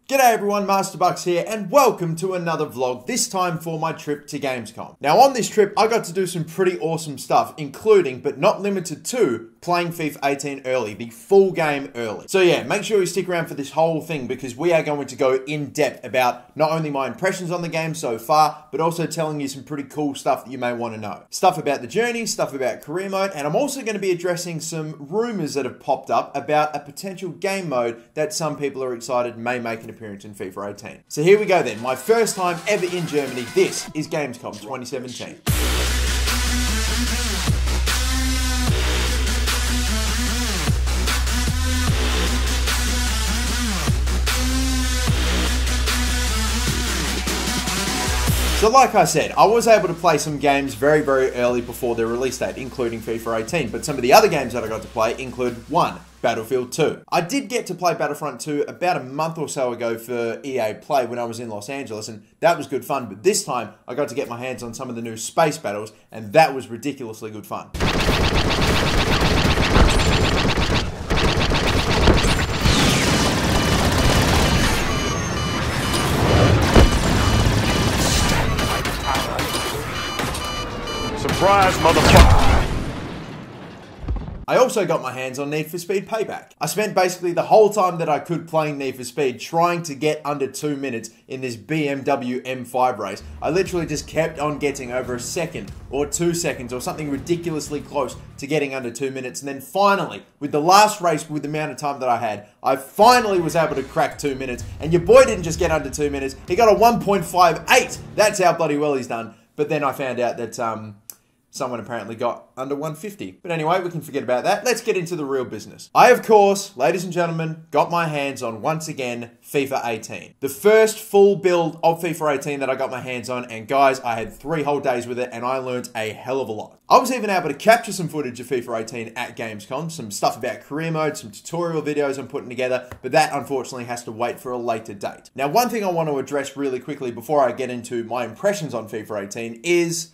G'day everyone, MasterBucks here, and welcome to another vlog, this time for my trip to Gamescom. Now on this trip, I got to do some pretty awesome stuff, including, but not limited to, playing FIFA 18 early, the full game early. So yeah, make sure you stick around for this whole thing because we are going to go in depth about not only my impressions on the game so far, but also telling you some pretty cool stuff that you may want to know. Stuff about the journey, stuff about career mode, and I'm also going to be addressing some rumors that have popped up about a potential game mode that some people are excited may make an appearance in FIFA 18. So here we go then, my first time ever in Germany. This is Gamescom 2017. So like I said, I was able to play some games very early before their release date, including FIFA 18, but some of the other games that I got to play include 1. Battlefield 2. I did get to play Battlefront 2 about a month or so ago for EA Play when I was in Los Angeles, and that was good fun, but this time I got to get my hands on some of the new space battles, and that was ridiculously good fun. Surprise, motherfucker! I also got my hands on Need for Speed Payback. I spent basically the whole time that I could playing Need for Speed trying to get under 2 minutes in this BMW M5 race. I literally just kept on getting over a second or 2 seconds or something ridiculously close to getting under 2 minutes. And then finally, with the last race with the amount of time that I had, I finally was able to crack 2 minutes. And your boy didn't just get under 2 minutes, he got a 1.58. That's how bloody well he's done. But then I found out that someone apparently got under 150. But anyway, we can forget about that. Let's get into the real business. I, of course, ladies and gentlemen, got my hands on, once again, FIFA 18. The first full build of FIFA 18 that I got my hands on, and guys, I had 3 whole days with it, and I learned a hell of a lot. I was even able to capture some footage of FIFA 18 at Gamescom, some stuff about career mode, some tutorial videos I'm putting together, but that unfortunately has to wait for a later date. Now, one thing I want to address really quickly before I get into my impressions on FIFA 18 is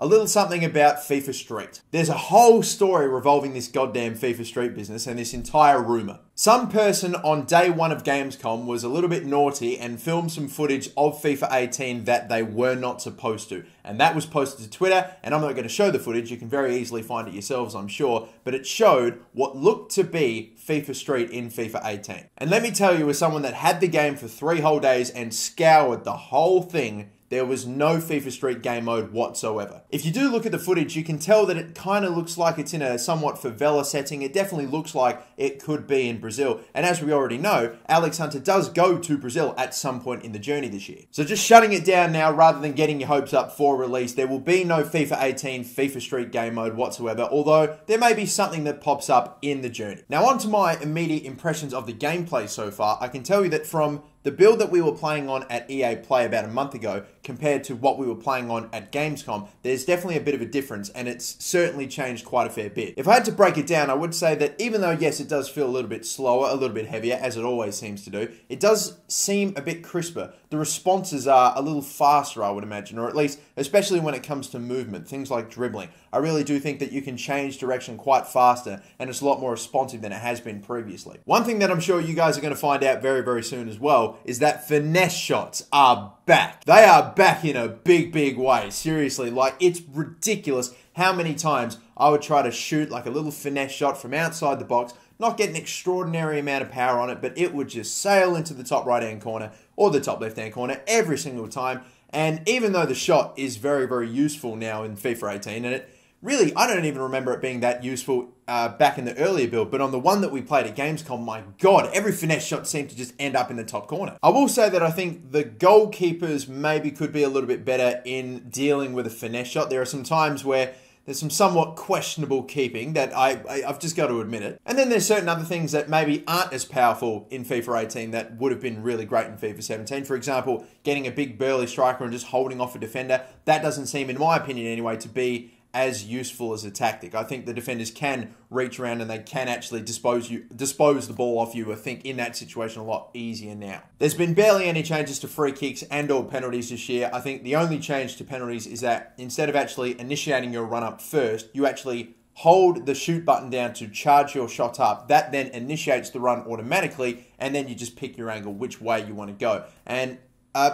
a little something about FIFA Street. There's a whole story revolving this goddamn FIFA Street business and this entire rumor. Some person on day 1 of Gamescom was a little bit naughty and filmed some footage of FIFA 18 that they were not supposed to. And that was posted to Twitter, and I'm not going to show the footage, you can very easily find it yourselves, I'm sure, but it showed what looked to be FIFA Street in FIFA 18. And let me tell you, as someone that had the game for 3 whole days and scoured the whole thing, there was no FIFA Street game mode whatsoever. If you do look at the footage, you can tell that it kind of looks like it's in a somewhat favela setting. It definitely looks like it could be in Brazil. And as we already know, Alex Hunter does go to Brazil at some point in the journey this year. So just shutting it down now rather than getting your hopes up for release, there will be no FIFA 18 FIFA Street game mode whatsoever, although there may be something that pops up in the journey. Now on to my immediate impressions of the gameplay so far. I can tell you that from the build that we were playing on at EA Play about a month ago compared to what we were playing on at Gamescom, there's definitely a bit of a difference, and it's certainly changed quite a fair bit. If I had to break it down, I would say that even though, yes, it does feel a little bit slower, a little bit heavier, as it always seems to do, it does seem a bit crisper. The responses are a little faster, I would imagine, or at least, especially when it comes to movement, things like dribbling. I really do think that you can change direction quite faster, and it's a lot more responsive than it has been previously. One thing that I'm sure you guys are going to find out very soon as well is that finesse shots are back. They are back in a big way. Seriously, like, it's ridiculous how many times I would try to shoot like a little finesse shot from outside the box, not get an extraordinary amount of power on it, but it would just sail into the top right-hand corner or the top left-hand corner every single time. And even though the shot is very useful now in FIFA 18, and it really, I don't even remember it being that useful back in the earlier build, but on the one that we played at Gamescom, my God, every finesse shot seemed to just end up in the top corner. I will say that I think the goalkeepers maybe could be a little bit better in dealing with a finesse shot. There are some times where there's some somewhat questionable keeping that I've just got to admit it. And then there's certain other things that maybe aren't as powerful in FIFA 18 that would have been really great in FIFA 17. For example, getting a big burly striker and just holding off a defender. That doesn't seem, in my opinion anyway, to be as useful as a tactic. I think the defenders can reach around and they can actually dispose the ball off you, I think, in that situation a lot easier now. There's been barely any changes to free kicks and or penalties this year. I think the only change to penalties is that instead of actually initiating your run-up first, you actually hold the shoot button down to charge your shot up. That then initiates the run automatically, and then you just pick your angle, which way you want to go. And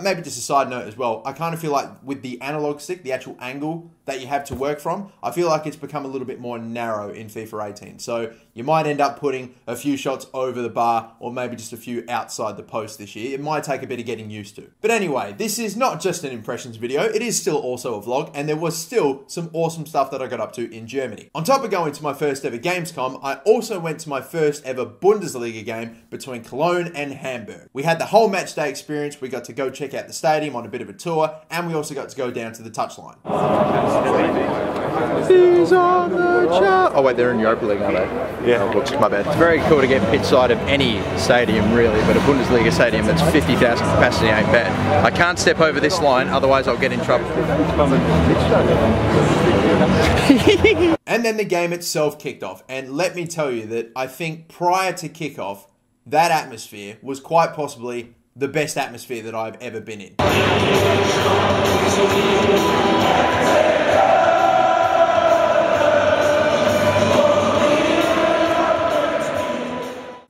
maybe just a side note as well, I kind of feel like with the analog stick, the actual angle that you have to work from, I feel like it's become a little bit more narrow in FIFA 18. So you might end up putting a few shots over the bar or maybe just a few outside the post this year. It might take a bit of getting used to. But anyway, this is not just an impressions video, it is still also a vlog, and there was still some awesome stuff that I got up to in Germany. On top of going to my first ever Gamescom, I also went to my first ever Bundesliga game between Cologne and Hamburg. We had the whole match day experience, we got to go check out the stadium on a bit of a tour, and we also got to go down to the touchline. He's on the chart. Oh wait, they're in Europa League, aren't they? Yeah. Oh, whoops, my bad. It's very cool to get pitch side of any stadium really, but a Bundesliga stadium that's 50,000 capacity ain't bad. I can't step over this line, otherwise I'll get in trouble. And then the game itself kicked off, and let me tell you that I think prior to kickoff, that atmosphere was quite possibly the best atmosphere that I've ever been in.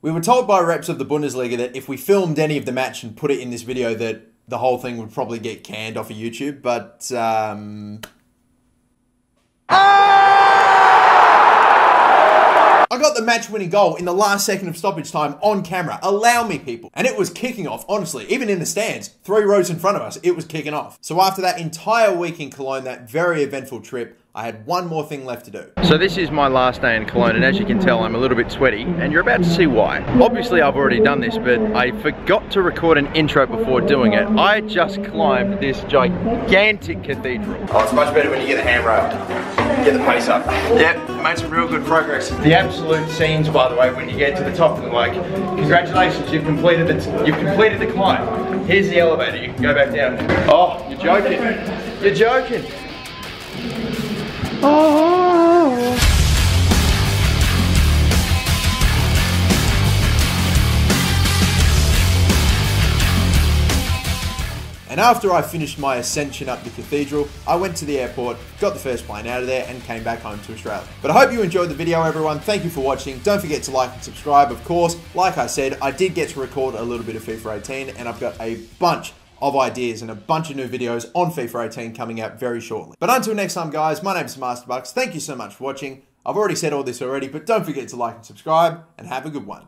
We were told by reps of the Bundesliga that if we filmed any of the match and put it in this video that the whole thing would probably get canned off of YouTube, but I got the match-winning goal in the last second of stoppage time on camera. Allow me, people. And it was kicking off, honestly. Even in the stands, 3 rows in front of us, it was kicking off. So after that entire week in Cologne, that very eventful trip, I had one more thing left to do. So this is my last day in Cologne, and as you can tell, I'm a little bit sweaty, and you're about to see why. Obviously, I've already done this, but I forgot to record an intro before doing it. I just climbed this gigantic cathedral. Oh, it's much better when you get the handrail. Get the pace up. Yep, made some real good progress. The absolute scenes, by the way, when you get to the top, and like, congratulations, you've completed the climb. Here's the elevator, you can go back down. Oh, you're joking. You're joking. Oh. And after I finished my ascension up the cathedral, I went to the airport, got the first plane out of there, and came back home to Australia. But I hope you enjoyed the video, everyone. Thank you for watching. Don't forget to like and subscribe, of course. Like I said, I did get to record a little bit of FIFA 18, and I've got a bunch of ideas and a bunch of new videos on FIFA 18 coming out very shortly. But until next time, guys, my name's MasterBucks. Thank you so much for watching. I've already said all this already, but don't forget to like and subscribe, and have a good one.